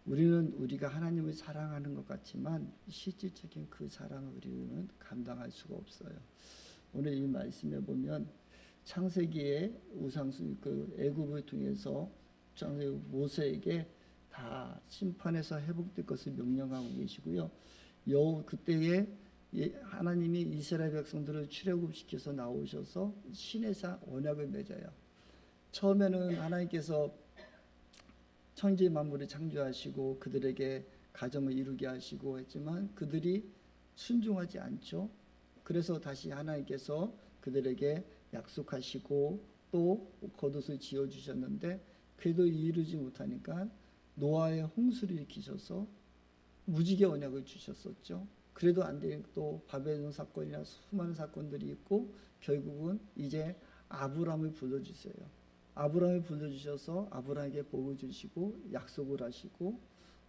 우리는 우리가 하나님을 사랑하는 것 같지만 실질적인 그 사랑을 우리는 감당할 수가 없어요. 오늘 이 말씀에 보면 창세기에 우상숭 그 애굽을 통해서 창세기 모세에게 다 심판해서 회복될 것을 명령하고 계시고요. 그때에 하나님이 이스라엘 백성들을 출애굽시켜서 나오셔서 신에서 언약을 맺어요. 처음에는 하나님께서 천지 만물을 창조하시고 그들에게 가정을 이루게 하시고 했지만 그들이 순종하지 않죠. 그래서 다시 하나님께서 그들에게 약속하시고 또 겉옷을 지어주셨는데 그래도 이루지 못하니까 노아의 홍수를 일으키셔서 무지개 언약을 주셨었죠. 그래도 안 되니 또 바벨론 사건이나 수많은 사건들이 있고 결국은 이제 아브라함을 불러주세요. 아브라함을 불러주셔서 아브라함에게 복을 주시고 약속을 하시고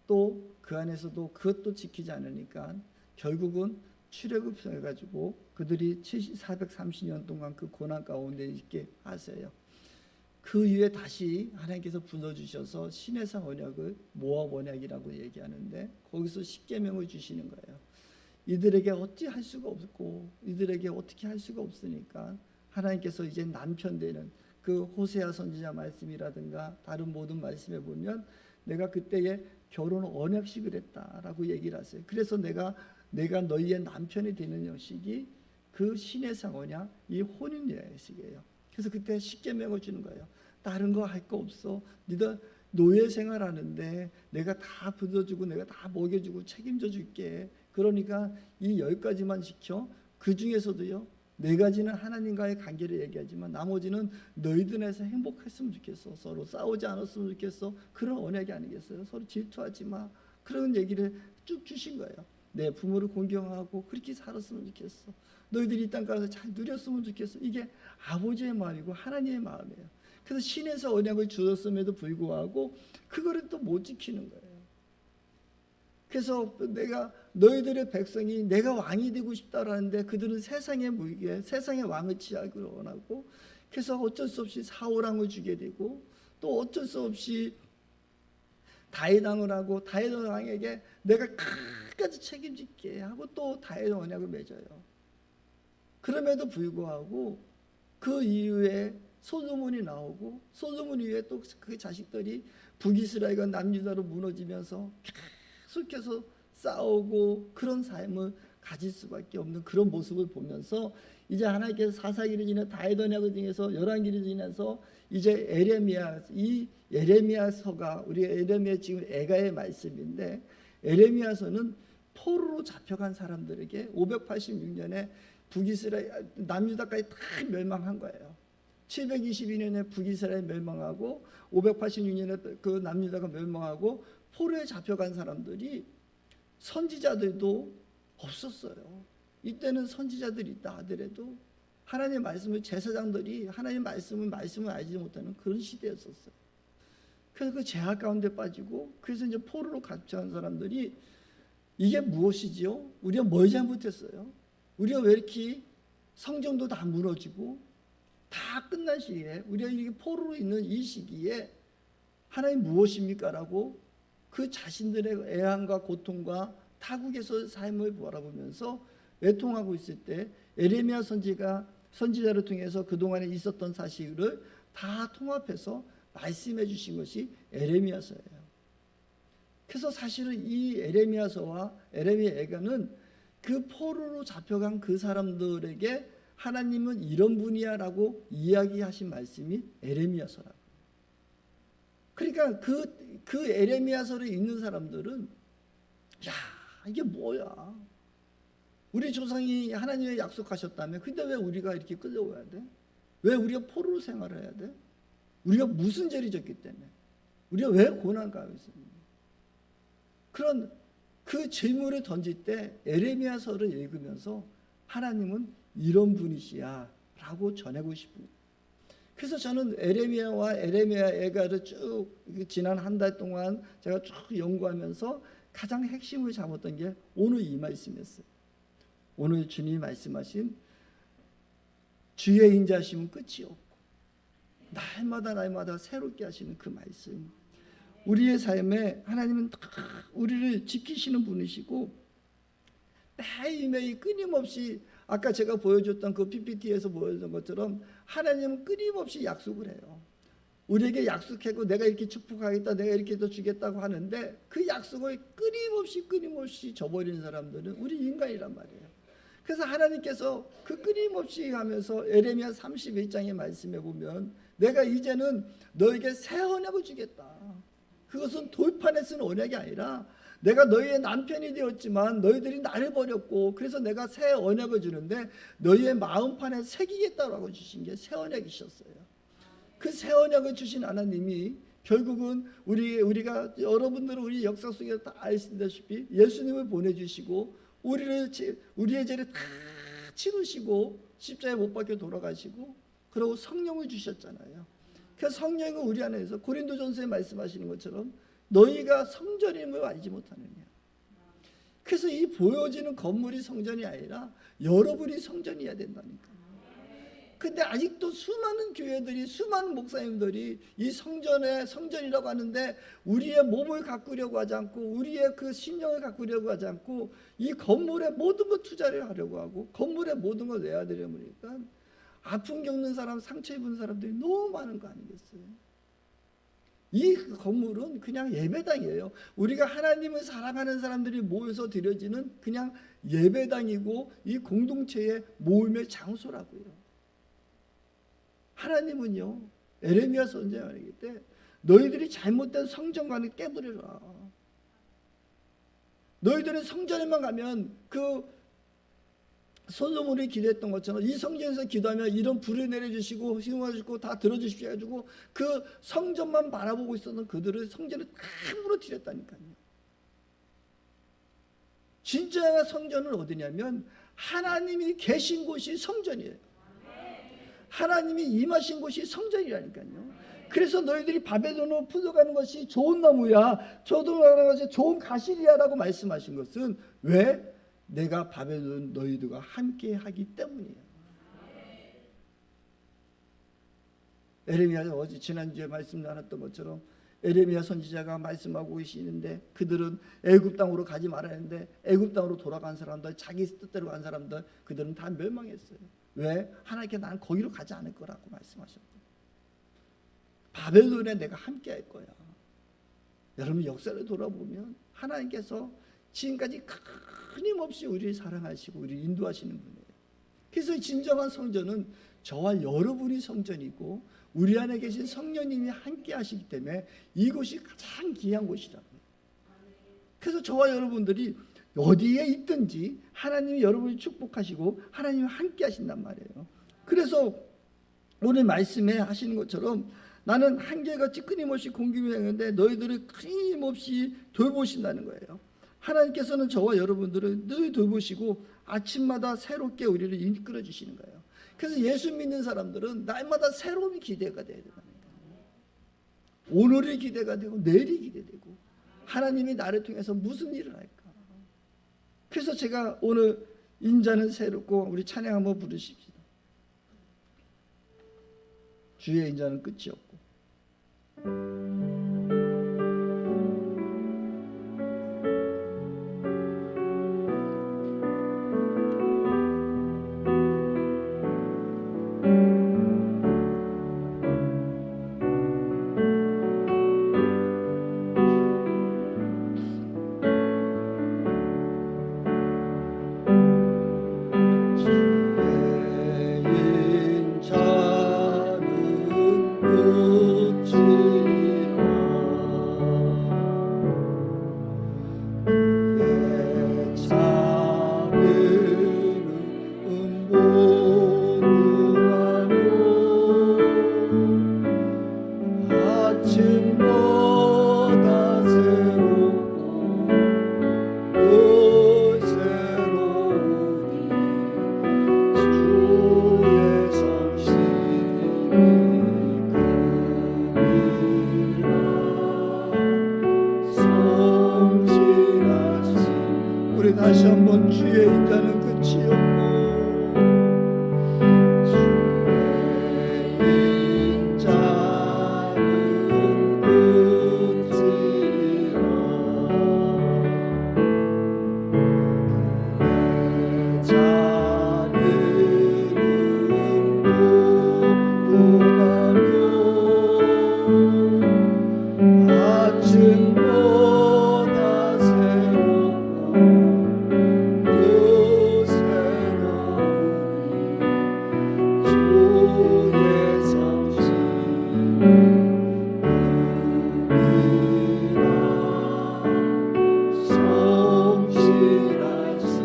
또 그 안에서도 그것도 지키지 않으니까 결국은 출애굽해가지고 그들이 430년 동안 그 고난 가운데 있게 하세요. 그 이후에 다시 하나님께서 불러주셔서 신해상 언약을 모압 언약이라고 얘기하는데 거기서 십계명을 주시는 거예요. 이들에게 어찌 할 수가 없고 이들에게 어떻게 할 수가 없으니까 하나님께서 이제 남편 되는 그 호세아 선지자 말씀이라든가 다른 모든 말씀에 보면 내가 그때에 결혼 언약식을 했다라고 얘기를 하세요. 그래서 내가 너희의 남편이 되는 형식이 그 신해상 언약, 이 혼인 예식이에요. 그래서 그때 십계명을 주는 거예요. 다른 거 할 거 없어. 너희들 노예 생활하는데 내가 다 불러주고 내가 다 먹여주고 책임져 줄게. 그러니까 이 10가지만 지켜. 그 중에서도요 4가지는 하나님과의 관계를 얘기하지만 나머지는 너희들에서 행복했으면 좋겠어. 서로 싸우지 않았으면 좋겠어. 그런 언약이 아니겠어요? 서로 질투하지 마. 그런 얘기를 쭉 주신 거예요. 내 부모를 공경하고 그렇게 살았으면 좋겠어. 너희들이 이 땅 가서 잘 누렸으면 좋겠어. 이게 아버지의 마음이고 하나님의 마음이에요. 그래서 신에서 언약을 주었음에도 불구하고 그거를 또 못 지키는 거예요. 그래서 내가 너희들의 백성이 내가 왕이 되고 싶다라는데 그들은 세상의 무게, 세상의 왕을 취하기를 원하고 그래서 어쩔 수 없이 사울왕을 주게 되고 또 어쩔 수 없이 다윗 왕을 하고 다윗 왕에게 내가 끝까지 책임질게 하고 또 다윗 언약을 맺어요. 그럼에도 불구하고 그 이후에 솔로몬이 나오고 솔로몬 이후에 또 그 자식들이 북이스라엘과 남유다로 무너지면서 계속해서 싸우고 그런 삶을 가질 수밖에 없는 그런 모습을 보면서 이제 하나님께서 사사기를 지나 다윗 언약을 통해서 열왕기를 지나서 이제 이 예레미야서가 우리 에레미야 지금 애가의 말씀인데 에레미야서는 포로로 잡혀간 사람들에게 586년에 북이스라엘 남유다까지 다 멸망한 거예요. 722년에 북이스라엘 멸망하고 586년에 그 남유다가 멸망하고 포로에 잡혀간 사람들이 선지자들도 없었어요. 이때는 선지자들이 있다 하더라도 하나님의 말씀을 제사장들이 하나님의 말씀을 알지 못하는 그런 시대였었어요. 그래서 그 제약 가운데 빠지고 그래서 이제 포로로 갇혀간 사람들이 이게 무엇이지요? 우리가 뭘 잘못했어요? 우리가 왜 이렇게 성경도 다 무너지고 다 끝난 시기에 우리가 이렇게 포로로 있는 이 시기에 하나님 무엇입니까? 라고 그 자신들의 애환과 고통과 타국에서 삶을 바라보면서 애통하고 있을 때 에레미야 선지자를 통해서 그동안에 있었던 사실을 다 통합해서 말씀해 주신 것이 에레미야서예요. 그래서 사실은 이 에레미야서와 에레미야 애가는 그 포로로 잡혀간 그 사람들에게 하나님은 이런 분이야라고 이야기하신 말씀이 에레미야서라고. 그러니까 그 에레미야서를 읽는 사람들은 야 이게 뭐야? 우리 조상이 하나님의 약속하셨다며 근데 왜 우리가 이렇게 끌려와야 돼? 왜 우리가 포로로 생활해야 돼? 우리가 무슨 죄를 졌기 때문에 우리가 왜 고난 가운데 있습니까? 그런 그 질문을 던질 때 에레미야서를 읽으면서 하나님은 이런 분이시야 라고 전하고 싶습니다. 그래서 저는 에레미야와 에레미야 애가를 쭉 지난 한 달 동안 제가 쭉 연구하면서 가장 핵심을 잡았던 게 오늘 이 말씀이었어요. 오늘 주님이 말씀하신 주의 인자하심은 끝이 없고 날마다 새롭게 하시는 그 말씀. 우리의 삶에 하나님은 우리를 지키시는 분이시고 매일매일 끊임없이 아까 제가 보여줬던 그 PPT에서 보여준 것처럼 하나님은 끊임없이 약속을 해요. 우리에게 약속하고 내가 이렇게 축복하겠다, 내가 이렇게 더 주겠다고 하는데 그 약속을 끊임없이 저버리는 사람들은 우리 인간이란 말이에요. 그래서 하나님께서 그 끊임없이 하면서 에레미야 31장의 말씀에 보면 내가 이제는 너에게 새 언약을 주겠다. 그것은 돌판에 쓴 언약이 아니라 내가 너희의 남편이 되었지만 너희들이 나를 버렸고 그래서 내가 새 언약을 주는데 너희의 마음판에 새기겠다라고 주신 게 새 언약이셨어요. 그 새 언약을 주신 하나님이 결국은 우리가 여러분들은 우리 역사 속에 다 아시다시피 예수님을 보내주시고 우리의 죄를 다 치르시고 십자가에 못 박혀 돌아가시고 그리고 성령을 주셨잖아요. 그 성령은 우리 안에서 고린도전서에 말씀하시는 것처럼 너희가 성전임을 알지 못하느냐. 그래서 이 보여지는 건물이 성전이 아니라 여러분이 성전이어야 된다니까. 근데 아직도 수많은 교회들이 수많은 목사님들이 이 성전이라고 하는데 우리의 몸을 가꾸려고 하지 않고 우리의 그 신령을 가꾸려고 하지 않고 이 건물에 모든 걸 투자를 하려고 하고 건물에 모든 걸 내야 되려고 하니까 아픔 겪는 사람, 상처 입은 사람들이 너무 많은 거 아니겠어요? 이 건물은 그냥 예배당이에요. 우리가 하나님을 사랑하는 사람들이 모여서 드려지는 그냥 예배당이고 이 공동체의 모임의 장소라고요. 하나님은요, 에레미야 선지자에게 때 너희들이 잘못된 성전관을 깨버려라. 너희들은 성전에만 가면 그 솔로몬이 기도했던 것처럼 이 성전에서 기도하면 이런 불을 내려주시고 희망해주고 다 들어주십시오 해가지고 그 성전만 바라보고 있었던 그들을 성전을 다 무너뜨렸다니까요. 진짜 성전은 어디냐면 하나님이 계신 곳이 성전이에요. 하나님이 임하신 곳이 성전이라니까요. 그래서 너희들이 바벨론으로 풀려가는 것이 좋은 나무야, 저도가는 것이 좋은 가시리야라고 말씀하신 것은 왜? 내가 바벨론 너희들과 함께 하기 때문이에요. 에레미야 어제 지난주에 말씀 나눴던 것처럼 에레미야 선지자가 말씀하고 계시는데 그들은 애굽 땅으로 가지 말아야 하는데 애굽 땅으로 돌아간 사람들, 자기 뜻대로 간 사람들, 그들은 다 멸망했어요. 왜? 하나님께 나는 거기로 가지 않을 거라고 말씀하셨고 바벨론에 내가 함께 할 거야. 여러분 역사를 돌아보면 하나님께서 지금까지 끊임없이 우리를 사랑하시고 우리를 인도하시는 분이에요. 그래서 진정한 성전은 저와 여러분이 성전이고 우리 안에 계신 성령님이 함께 하시기 때문에 이곳이 가장 귀한 곳이라고요. 그래서 저와 여러분들이 어디에 있든지 하나님이 여러분을 축복하시고 하나님이 함께 하신단 말이에요. 그래서 오늘 말씀에 하시는 것처럼 나는 한결같이 끊임없이 공급을 하는데 너희들을 끊임없이 돌보신다는 거예요. 하나님께서는 저와 여러분들을 늘 돌보시고 아침마다 새롭게 우리를 이끌어 주시는 거예요. 그래서 예수 믿는 사람들은 날마다 새로움이 기대가 돼야 된다니까. 오늘이 기대가 되고 내일이 기대되고 하나님이 나를 통해서 무슨 일을 할까. 그래서 제가 오늘 인자는 새롭고 우리 찬양 한번 부르십시다. 주의 인자는 끝이 없고 다시 한번 주의 인자는 끝이 없고 주의 인자는 끝이 아침보다 새롭고 또 새로우니 주의 성신 성실하신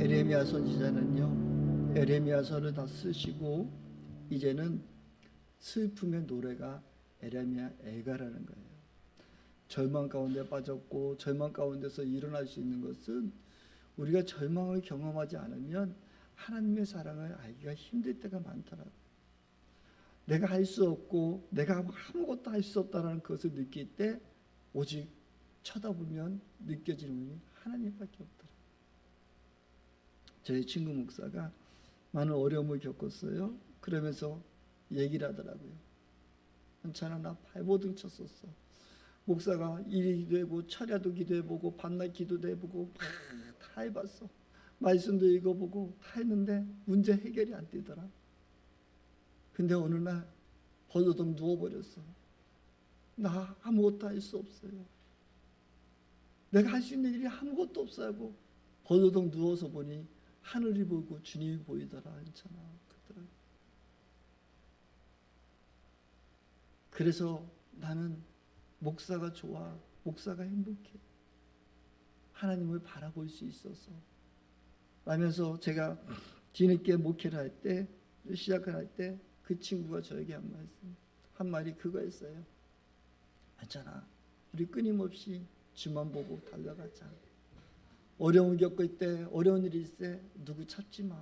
에레미야 선지자는요, 에레미야서를 다 쓰시고 이제는 슬픔의 노래가 에레미야 애가라는 거예요. 절망 가운데 빠졌고 절망 가운데서 일어날 수 있는 것은 우리가 절망을 경험하지 않으면 하나님의 사랑을 알기가 힘들 때가 많더라고요. 내가 할 수 없고 내가 아무것도 할 수 없다는 것을 느낄 때 오직 쳐다보면 느껴지는 분이 하나님밖에 없더라고요. 저희 친구 목사가 많은 어려움을 겪었어요. 그러면서 얘기를 하더라고요. 현찬아, 나 발버둥 쳤었어. 목사가 일이 기도해보고 철야도 기도해보고 밤낮 기도도 해보고 다 해봤어. 말씀도 읽어보고 다 했는데 문제 해결이 안 되더라. 근데 어느 날 버드덩 누워버렸어. 나 아무것도 할 수 없어요. 내가 할 수 있는 일이 아무것도 없어요. 버드덩 누워서 보니 하늘이 보이고 주님이 보이더라. 괜찮아. 그러더라. 그래서 나는 목사가 좋아. 목사가 행복해. 하나님을 바라볼 수 있어서. 라면서 제가 뒤늦게 목회를 할 때, 시작을 할 때 그 친구가 저에게 한 말이 그거였어요. 괜찮아. 우리 끊임없이 주만 보고 달려가자. 어려움을 겪을 때, 어려운 일이 있을 때 누구 찾지 마.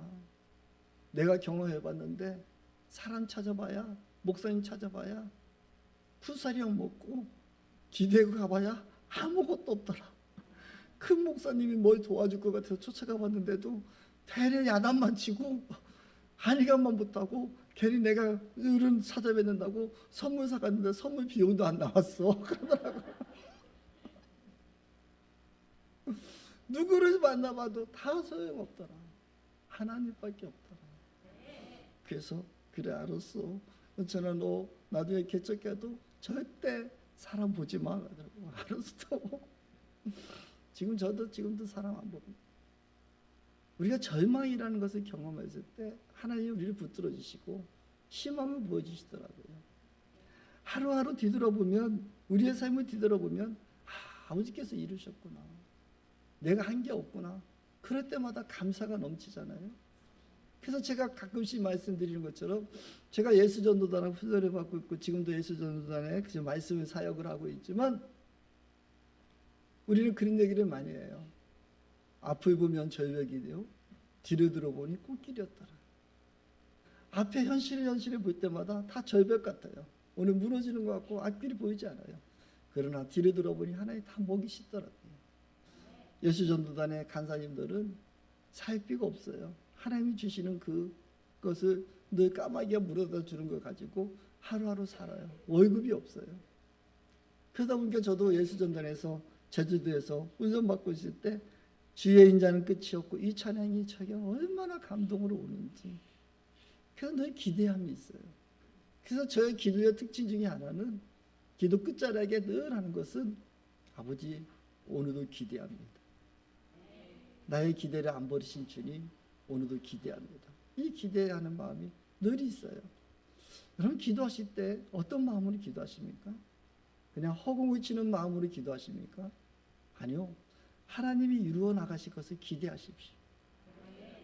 내가 경험해봤는데 사람 찾아봐야, 목사님 찾아봐야 쿠사리형 먹고 기대고 가봐야 아무것도 없더라. 큰 목사님이 뭘 도와줄 것 같아서 쫓아가 봤는데도 대래 야단만 치고 한의감만 못하고 괜히 내가 어른 찾아뵙는다고 선물 사갔는데 선물 비용도 안 나왔어. 그러더라고. 누구를 만나봐도 다 소용없더라. 하나님밖에 없더라. 그래서 그래 알았어. 저는 너 나중에 개척해도 절대 사람 보지 마. 알았어. 지금도 사람 안 봅니다. 우리가 절망이라는 것을 경험했을 때 하나님이 우리를 붙들어 주시고 희망을 보여주시더라고요. 하루하루 뒤돌아보면, 우리의 삶을 뒤돌아보면 아버지께서 이루셨구나. 내가 한 게 없구나. 그럴 때마다 감사가 넘치잖아요. 그래서 제가 가끔씩 말씀드리는 것처럼 제가 예수전도단을 훈련을 받고 있고 지금도 예수전도단에 말씀을 사역을 하고 있지만 우리는 그런 얘기를 많이 해요. 앞을 보면 절벽이 되요 뒤를 들어보니 꽃길이었더라. 앞에 현실을 볼 때마다 다 절벽 같아요. 오늘 무너지는 것 같고 앞길이 보이지 않아요. 그러나 뒤를 들어보니 하나님 다 먹이시더라고요. 예수전도단의 간사님들은 살 필요가 없어요. 하나님이 주시는 그것을 늘 까마귀가 물어다 주는 걸 가지고 하루하루 살아요. 월급이 없어요. 그러다 보니까 저도 예수전단에서 제주도에서 훈련받고 있을 때 주의 인자는 끝이 없고 이 찬양이 저게 얼마나 감동으로 오는지 그래서 늘 기대함이 있어요. 그래서 저의 기도의 특징 중에 하나는 기도 끝자락에 늘 하는 것은 아버지 오늘도 기대합니다. 나의 기대를 안 버리신 주님 오늘도 기대합니다. 이 기대하는 마음이 늘 있어요. 여러분 기도하실 때 어떤 마음으로 기도하십니까? 그냥 허공을 치는 마음으로 기도하십니까? 아니요. 하나님이 이루어 나가실 것을 기대하십시오.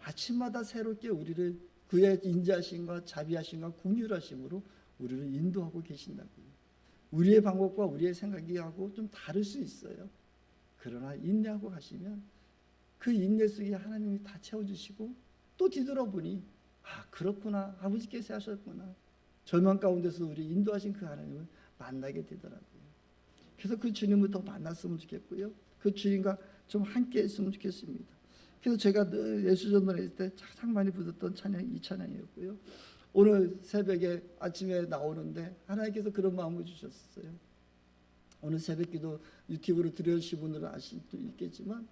아침마다 새롭게 우리를 그의 인자하심과 자비하심과 긍휼하심으로 우리를 인도하고 계신다고요. 우리의 방법과 우리의 생각이하고 좀 다를 수 있어요. 그러나 인내하고 가시면 그 인내 속에 하나님이 다 채워주시고 또 뒤돌아보니 그렇구나. 아버지께서 하셨구나. 절망 가운데서 우리 인도하신 그 하나님을 만나게 되더라고요. 그래서 그 주님을 더 만났으면 좋겠고요. 그 주님과 좀 함께 했으면 좋겠습니다. 그래서 제가 늘 예수전도에 있을 때 가장 많이 부르던 찬양이 이 찬양이었고요. 오늘 새벽에 아침에 나오는데 하나님께서 그런 마음을 주셨어요. 오늘 새벽기도 유튜브로 들으신 분들은 아실 수도 있겠지만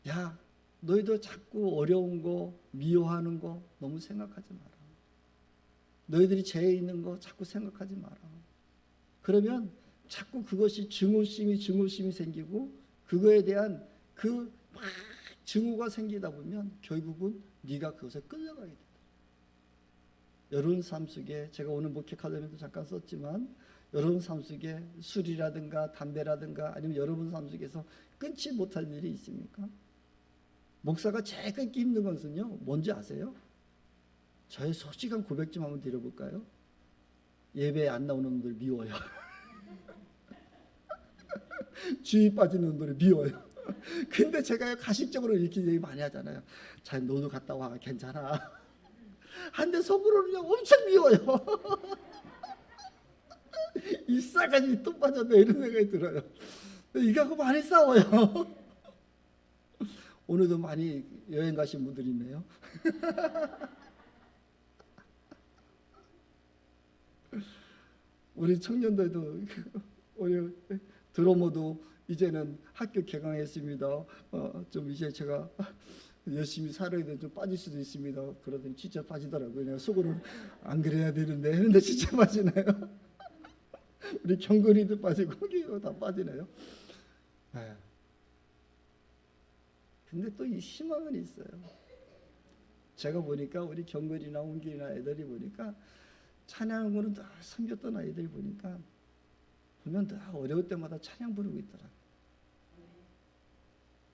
야 너희도 자꾸 어려운 거 미워하는 거 너무 생각하지 마라. 너희들이 죄에 있는 거 자꾸 생각하지 마라. 그러면 자꾸 그것이 증오심이 생기고 그거에 대한 그 막 증오가 생기다 보면 결국은 네가 그것에 끌려가게 된다. 여러분 삶 속에 제가 오늘 목회 카드에도 잠깐 썼지만 여러분 삶 속에 술이라든가 담배라든가 아니면 여러분 삶 속에서 끊지 못할 일이 있습니까? 목사가 제일 끊기 힘든 것은요 뭔지 아세요? 저의 솔직한 고백 좀 한번 드려볼까요? 예배에 안 나오는 놈들 미워요. 주의 빠지는 놈들 미워요. 근데 제가 가식적으로 이렇게 얘기 많이 하잖아요. 자, 너도 갔다 와, 괜찮아. 한데 속으로는 엄청 미워요. 이 싸가지 또 빠졌네 이런 생각이 들어요. 이거하고 많이 싸워요. 오늘도 많이 여행 가신 분들이 있네요. 우리 청년들도 오늘 드러머도 이제는 학교 개강했습니다. 좀 이제 제가 열심히 살아야 돼. 좀 빠질 수도 있습니다. 그러더니 진짜 빠지더라고요. 내가 속으로는 안 그래야 되는데 했는데 진짜 빠지네요. 우리 경건이도 빠지고 거기도 다 빠지네요. 네. 근데 또 이 희망은 있어요. 제가 보니까 우리 경건이나 온길이나 애들이 보니까 찬양으로 다 섬겼던 아이들 보니까 보면 다 어려울 때마다 찬양 부르고 있더라고요.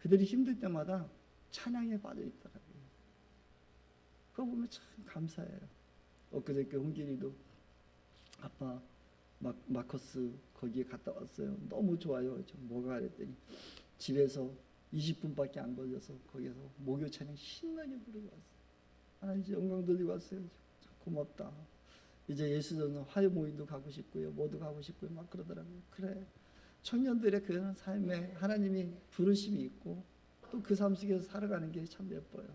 그들이 힘들 때마다 찬양에 빠져 있더라고요. 그거 보면 참 감사해요. 엊그저께 홍길이도 아빠 마커스 거기에 갔다 왔어요. 너무 좋아요. 좀 뭐가 그랬더니 집에서 20분밖에 안 걸려서 거기서 목요 찬양 신나게 부르고 왔어요. 하나님 영광 돌리고 왔어요. 참 고맙다. 이제 예수전은 화요 모임도 가고 싶고요. 뭐도 가고 싶고요. 막 그러더라고요. 그래. 청년들의 그런 삶에 하나님이 부르심이 있고 또 그 삶 속에서 살아가는 게 참 예뻐요.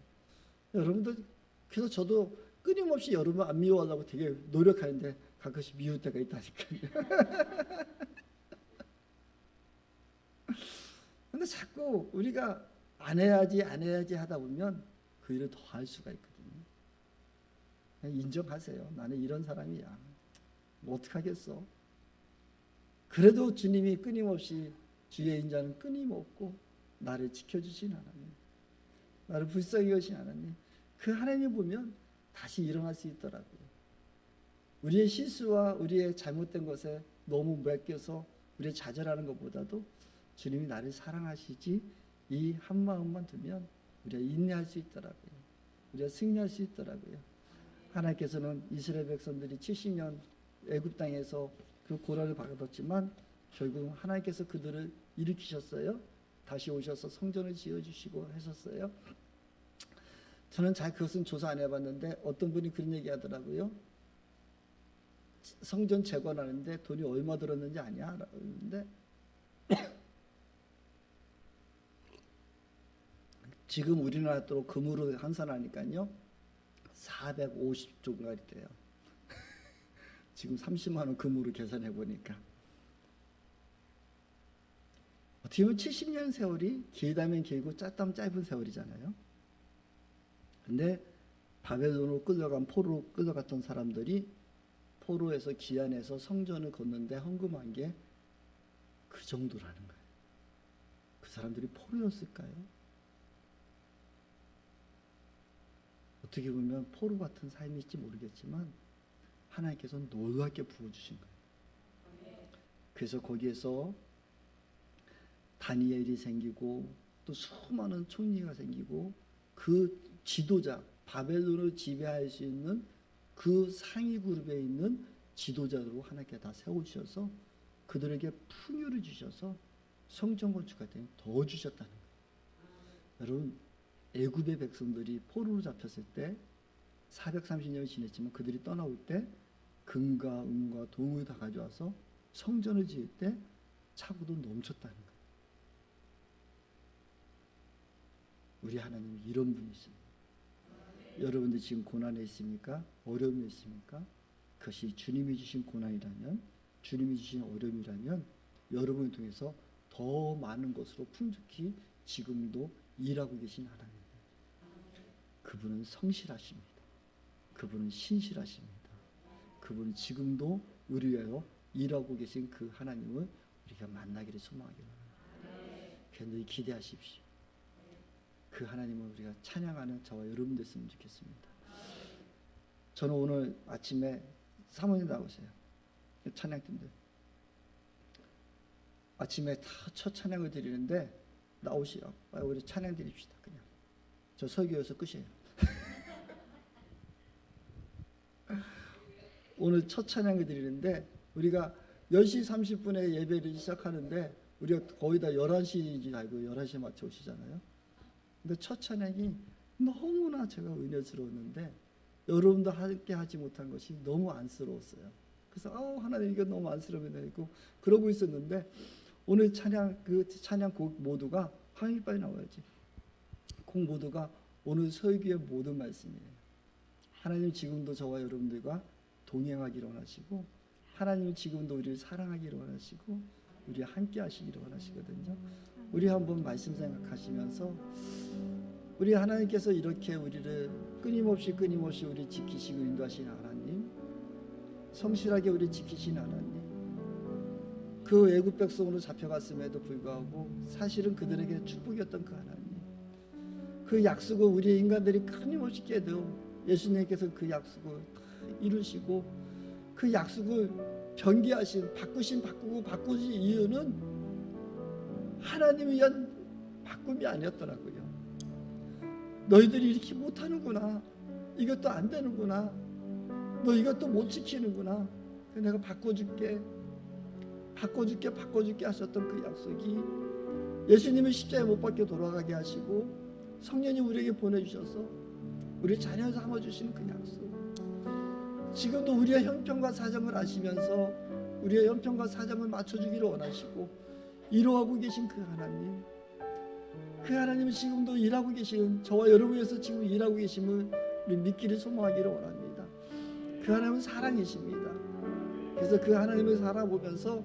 여러분들 그래서 저도 끊임없이 여러분 안 미워하려고 되게 노력하는데 가끔씩 미울 때가 있다니까요. 근데 자꾸 우리가 안 해야지 하다 보면 그 일을 더 할 수가 있거든요. 그냥 인정하세요. 나는 이런 사람이야. 뭐 어떡하겠어. 그래도 주님이 끊임없이 주의 인자는 끊임없고 나를 지켜주신 하나님, 나를 불쌍히 여신 하나님, 그 하나님 보면 다시 일어날 수 있더라고요. 우리의 실수와 우리의 잘못된 것에 너무 맡겨서 우리의 좌절하는 것보다도 주님이 나를 사랑하시지 이 한 마음만 두면 우리가 인내할 수 있더라고요. 우리가 승리할 수 있더라고요. 하나님께서는 이스라엘 백성들이 70년 애굽 땅에서 그 고난을 받았지만 결국 하나님께서 그들을 일으키셨어요. 다시 오셔서 성전을 지어주시고 하셨어요. 저는 잘 그것은 조사 안 해봤는데 어떤 분이 그런 얘기 하더라고요. 성전 재건하는데 돈이 얼마 들었는지 아냐? 그러는데 지금 우리나라 또 금으로 환산하니까요 450조인가 돼요. 지금 30만 원 금으로 계산해 보니까 어떻게 보면 70년 세월이 길다면 길고 짧다면 짧은 세월이잖아요. 근데 바벨론으로 끌려간 포로로 끌려갔던 사람들이 포로에서 귀환해서 성전을 걷는데 헌금한 게 그 정도라는 거예요. 그 사람들이 포로였을까요? 어떻게 보면 포로 같은 삶일지 모르겠지만 하나님께서는 놀랍게 부어주신 거예요. 그래서 거기에서 다니엘이 생기고 또 수많은 총리가 생기고 그 지도자, 바벨론을 지배할 수 있는 그 상위 그룹에 있는 지도자로 하나님께 다 세우셔서 그들에게 풍요를 주셔서 성전 건축할 때 더 주셨다는 거예요. 여러분 애굽의 백성들이 포로로 잡혔을 때 430년을 지냈지만 그들이 떠나올 때 금과 은과 동을 다 가져와서 성전을 지을 때 차고도 넘쳤다는 거예요. 우리 하나님이 이런 분이십니다. 여러분들 지금 고난에 있습니까? 어려움에 있습니까? 그것이 주님이 주신 고난이라면, 주님이 주신 어려움이라면 여러분을 통해서 더 많은 것으로 풍족히 지금도 일하고 계신 하나님. 그분은 성실하십니다. 그분은 신실하십니다. 그분은 지금도 우리 위하여 일하고 계신 그 하나님을 우리가 만나기를 소망하기를 합니다. 그런데 기대하십시오. 그 하나님을 우리가 찬양하는 저와 여러분 됐으면 좋겠습니다. 저는 오늘 아침에 사모님 나오세요. 찬양팀들 아침에 다 첫 찬양을 드리는데 나오시라고. 우리 찬양 드립시다. 그냥 저 설교여서 끝이에요. 오늘 첫 찬양을 드리는데 우리가 10시 30분에 예배를 시작하는데 우리가 거의 다 11시인지 알고 11시에 맞춰 오시잖아요. 근데 첫 찬양이 너무나 제가 은혜스러웠는데 여러분도 함께 하지 못한 것이 너무 안쓰러웠어요. 그래서 하나님 이거 너무 안쓰러움이 있고 그러고 있었는데 오늘 찬양 그 찬양 곡 모두가 하나님 빨리 나와야지. 곡 모두가 오늘 설교의 모든 말씀이에요. 하나님 지금도 저와 여러분들과 동행하기를 원하시고 하나님은 지금도 우리를 사랑하기를 원하시고 우리 함께 하시기를 원하시거든요. 우리 한번 말씀 생각하시면서 우리 하나님께서 이렇게 우리를 끊임없이 우리 지키시고 인도하시는 하나님, 성실하게 우리 지키시는 하나님, 그 애굽 백성으로 잡혀갔음에도 불구하고 사실은 그들에게 축복이었던 그 하나님, 그 약속을 우리 인간들이 끊임없이 깨도 예수님께서 그 약속을 다 이루시고 그 약속을 변개하신 바꾸신 이유는 하나님을 위한 바꿈이 아니었더라고요. 너희들이 이렇게 못하는구나, 이것도 안 되는구나, 너 이것도 못 지키는구나, 내가 바꿔줄게 하셨던 그 약속이 예수님을 십자가에 못 박혀 돌아가게 하시고 성령이 우리에게 보내주셔서 우리 자녀 삼아주시는 그 약속, 지금도 우리의 형편과 사정을 아시면서 우리의 형편과 사정을 맞춰주기를 원하시고 이루어가고 계신 그 하나님, 그 하나님은 지금도 일하고 계신 저와 여러분에서 지금 일하고 계심을 우리 믿기를 소망하기를 원합니다. 그 하나님은 사랑이십니다. 그래서 그 하나님을 살아보면서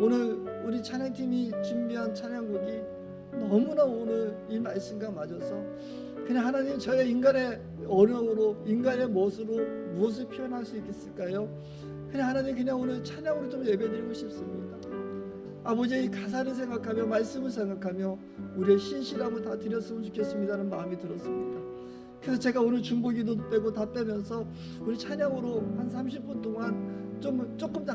오늘 우리 찬양팀이 준비한 찬양곡이 너무나 오늘 이 말씀과 맞아서 그냥 하나님 저의 인간의 언어로 인간의 멋으로 무엇을 표현할 수 있겠을까요? 그냥 하나님 그냥 오늘 찬양으로 좀 예배드리고 싶습니다. 아버지의 이 가사를 생각하며 말씀을 생각하며 우리의 신실함을 다 드렸으면 좋겠습니다는 마음이 들었습니다. 그래서 제가 오늘 중보기도 빼고 다 빼면서 우리 찬양으로 한 30분 동안 조금 더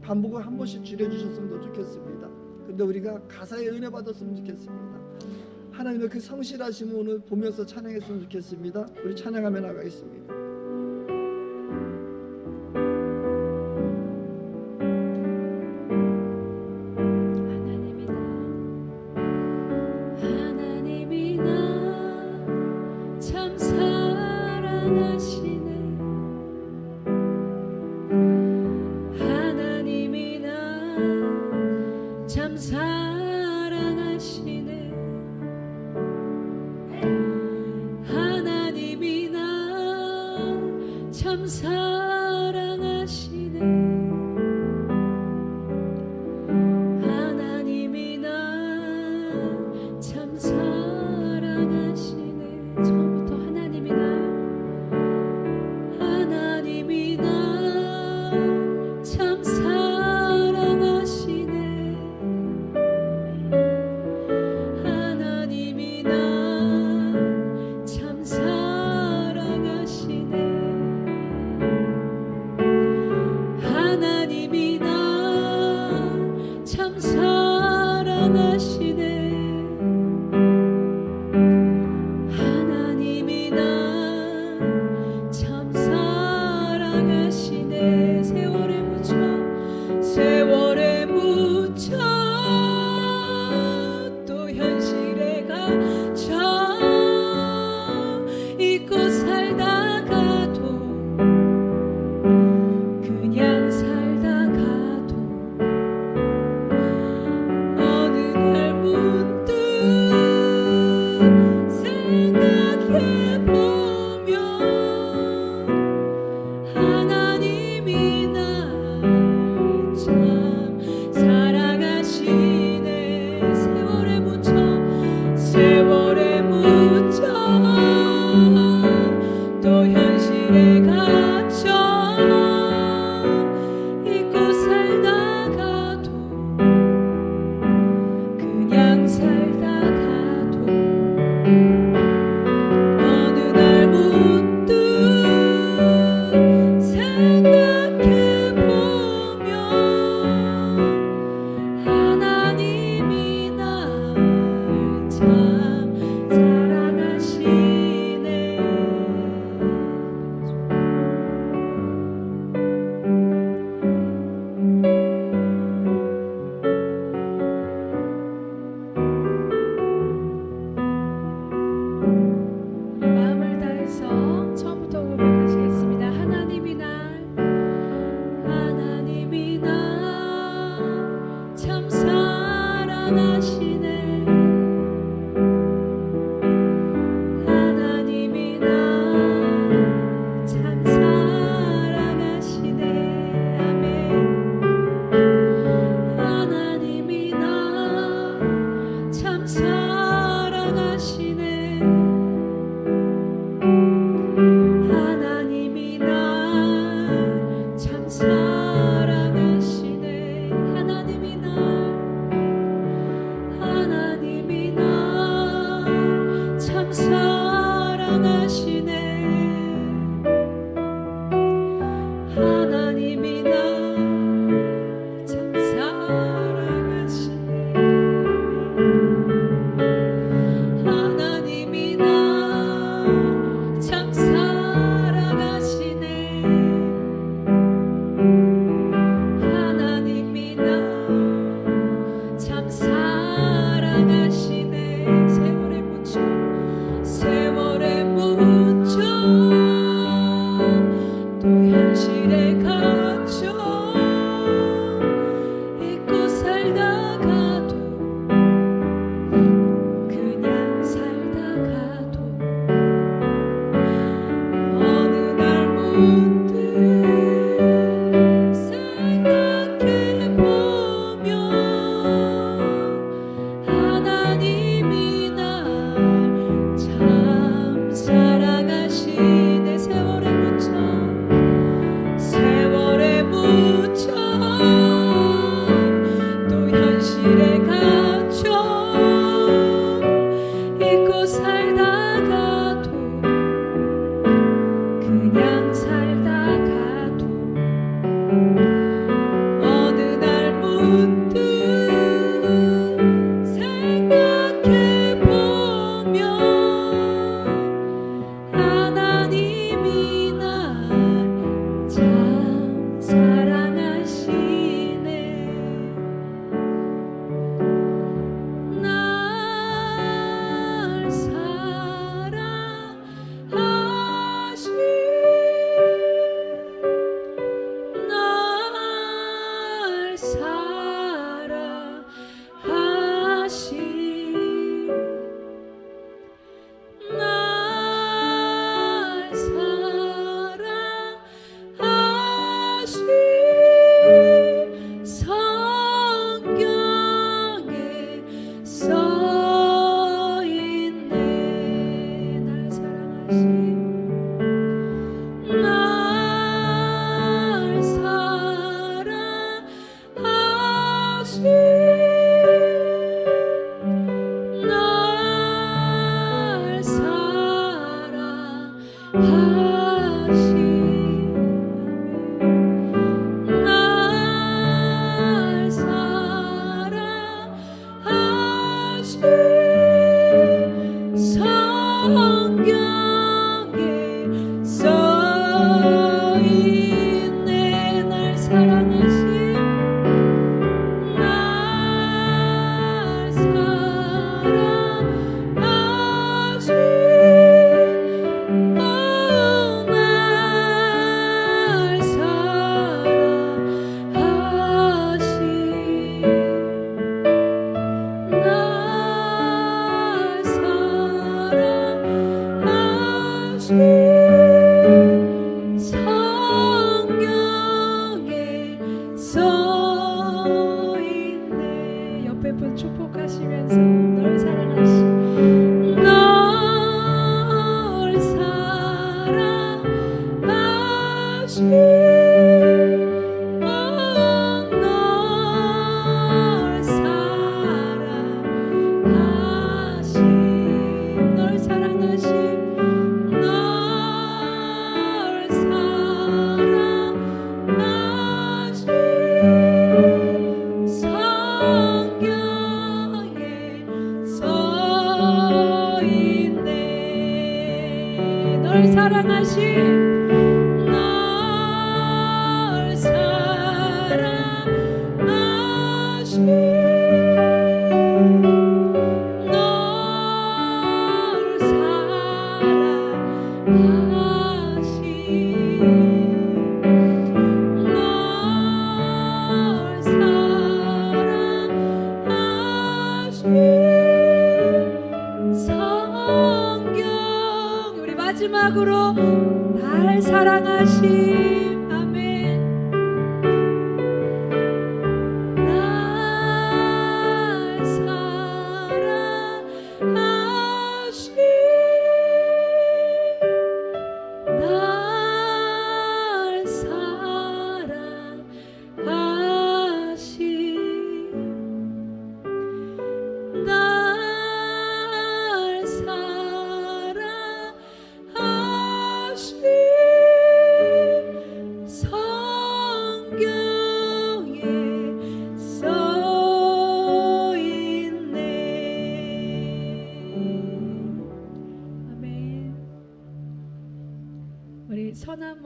반복을 한 번씩 줄여주셨으면 더 좋겠습니다. 근데 우리가 가사에 은혜 받았으면 좋겠습니다. 하나님의 그 성실하심을 오늘 보면서 찬양했으면 좋겠습니다. 우리 찬양하며 나가겠습니다. 하나님이 나 날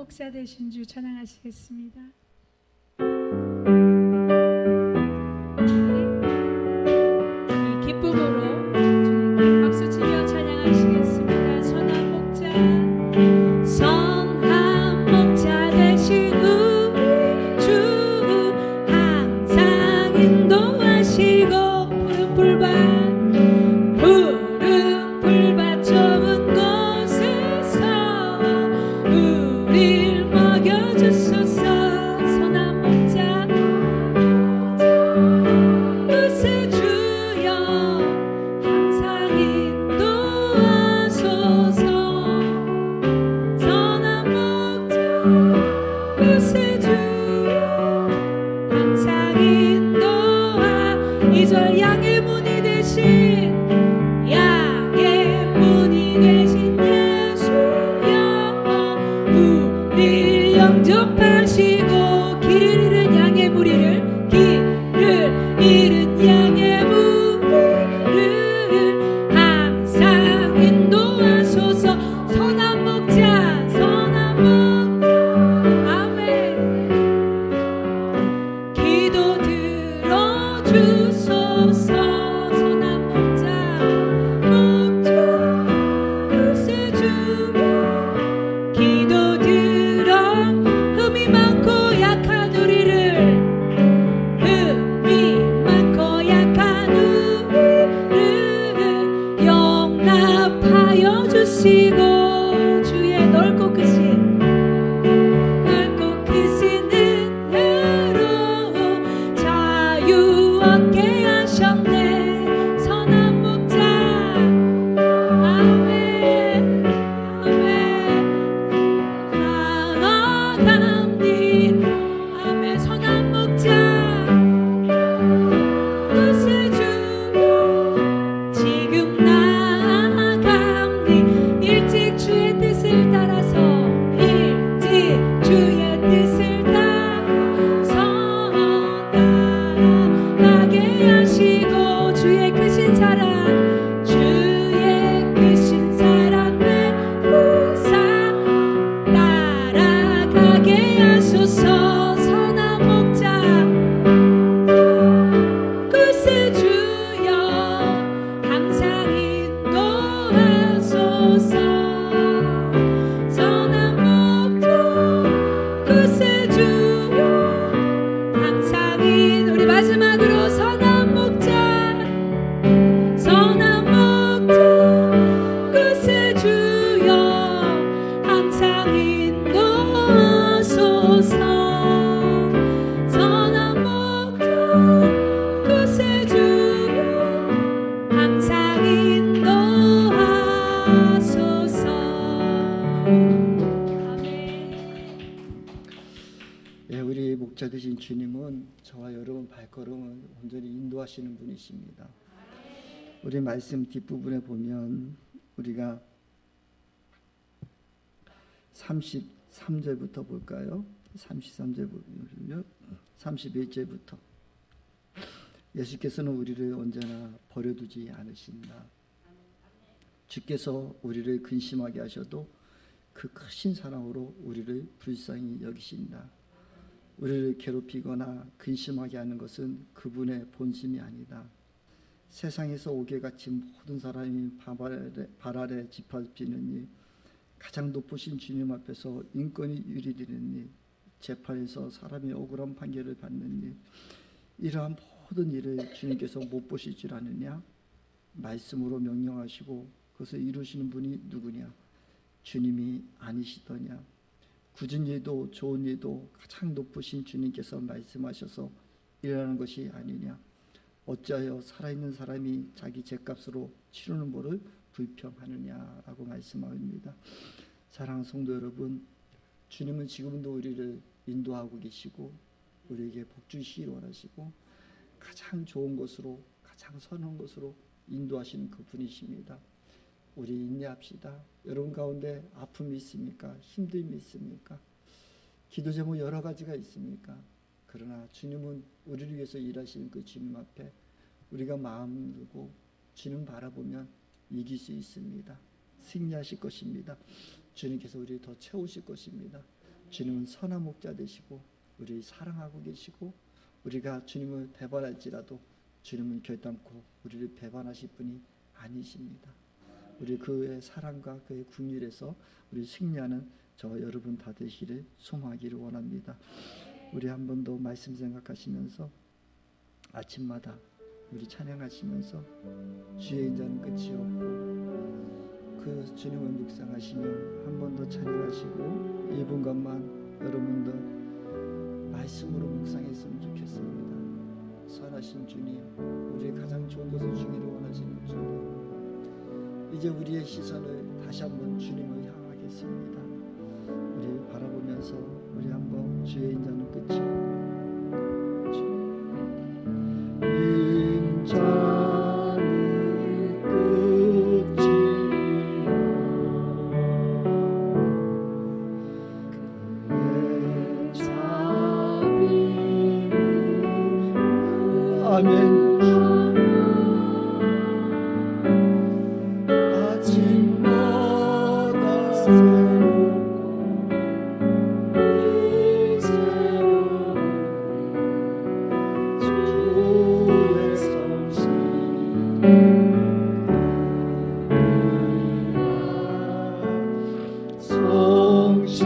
목자 되신 주 찬양하시겠습니다. 이 기쁨으로 주님께 박수치며 찬양하시겠습니다. 선한 목자, 선한 목자 되신 우리 주 항상 인도하시고 푸른 풀밭 좁은 곳에서 우릴 먹여주소서. 선한 목자 그새 주여 항상 인도하소서. 선한 목자 그새 주여 항상 인도하. 2절 양의 문이 되신 예수여 우릴 영접하시고 길을 잃은 양의 무리를 항상 인도하소서. 선한 목자 아멘. 기도 들어주소서. 선한 목자 글쎄 주여 기도 들어 흠이 많고 약한 우리를 용납하여 주시고 주의 넓고 크신 은혜로 자유 얻게 하셨네. 선한 목자 아멘 나아갑니. 아멘. 선한 목자 그새 주여 지금 나아갑니. 일찍 주의 뜻을 따라서 나아가게 하시고 주의 크신 사랑의 우상 따라가게 하소서. 선한 목자 글쎄 주여 항상 인도하소서. 선한 목자 글쎄 주여 항상 우리 마지막으로 선한 목자 글쎄 주여 항상 인도하소서. 선한 목자 글쎄 주여 항상 인도하소서. 예, 우리 목자 되신 주님은 저와 여러분 발걸음을 온전히 인도하시는 분이십니다. 우리 말씀 뒷부분에 보면 우리가 33절부터 볼까요? 33절 보면 31절부터 예수께서는 우리를 언제나 버려두지 않으신다. 주께서 우리를 근심하게 하셔도 그 크신 사랑으로 우리를 불쌍히 여기신다. 우리를 괴롭히거나 근심하게 하는 것은 그분의 본심이 아니다. 세상에서 옥외같이 모든 사람이 발 아래 짓밟히는 일, 가장 높으신 주님 앞에서 인권이 유리되는 일, 재판에서 사람이 억울한 판결을 받는 일, 이러한 모든 일을 주님께서 못 보실 줄 아느냐? 말씀으로 명령하시고 그것을 이루시는 분이 누구냐? 주님이 아니시더냐? 굳은 일도 좋은 일도 가장 높으신 주님께서 말씀하셔서 일어나는 것이 아니냐? 어찌하여 살아있는 사람이 자기 죄값으로 치르는 벌을 불평하느냐라고 말씀합니다. 사랑하는 성도 여러분, 주님은 지금도 우리를 인도하고 계시고 우리에게 복 주시기를 원하시고 가장 좋은 것으로 가장 선한 것으로 인도하시는 그분이십니다. 우리 인내합시다. 여러분 가운데 아픔이 있습니까? 힘듦이 있습니까? 기도 제목 여러 가지가 있습니까? 그러나 주님은 우리를 위해서 일하시는 그 주님 앞에 우리가 마음 두고 주님 바라보면 이길 수 있습니다. 승리하실 것입니다. 주님께서 우리를 더 채우실 것입니다. 주님은 선한 목자 되시고 우리를 사랑하고 계시고, 우리가 주님을 배반할지라도 주님은 결단코 우리를 배반하실 분이 아니십니다. 우리 그의 사랑과 그의 긍휼에서 우리 승리하는 저 여러분 다 되시기를 소망하기를 원합니다. 우리 한 번 더 말씀 생각하시면서 아침마다 우리 찬양하시면서 주의 인자는 끝이 없고 그 주님을 묵상하시며 한 번 더 찬양하시고 1분간만 여러분들 말씀으로 묵상했으면 좋겠습니다. 선하신 주님, 우리의 가장 좋은 것을 주기를 원하시는 주님, 이제 우리의 시선을 다시 한번 주님을 향하겠습니다. 우리 바라보면서 우리 한번 주의 인자는 끝이 아멘. 아침마다 주의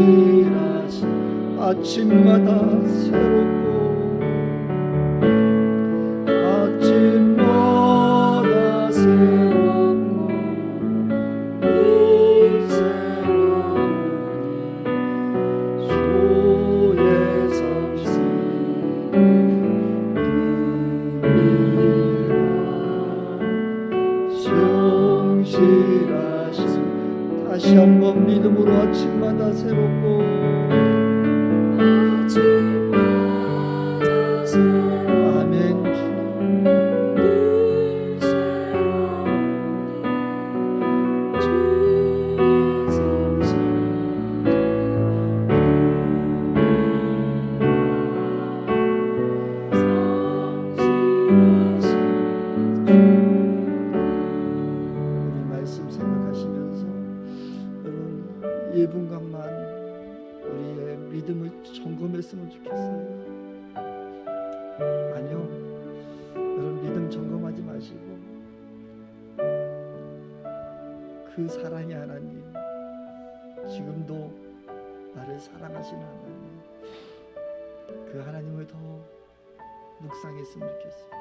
성실하신 아침마다 새롭고 아침마다 새롭고 주의 성실하신 다시 한번 믿음으로 아침마다 새롭고 아멘. 우리 말씀 생각하시면서 여러분 1분간만 우리의 믿음을 점검했으면 좋겠어요. 아니요, 여러분 믿음 점검하지 마시고 그 사랑의 하나님, 지금도 나를 사랑하시는 하나님, 그 하나님을 더 묵상했으면 좋겠어요.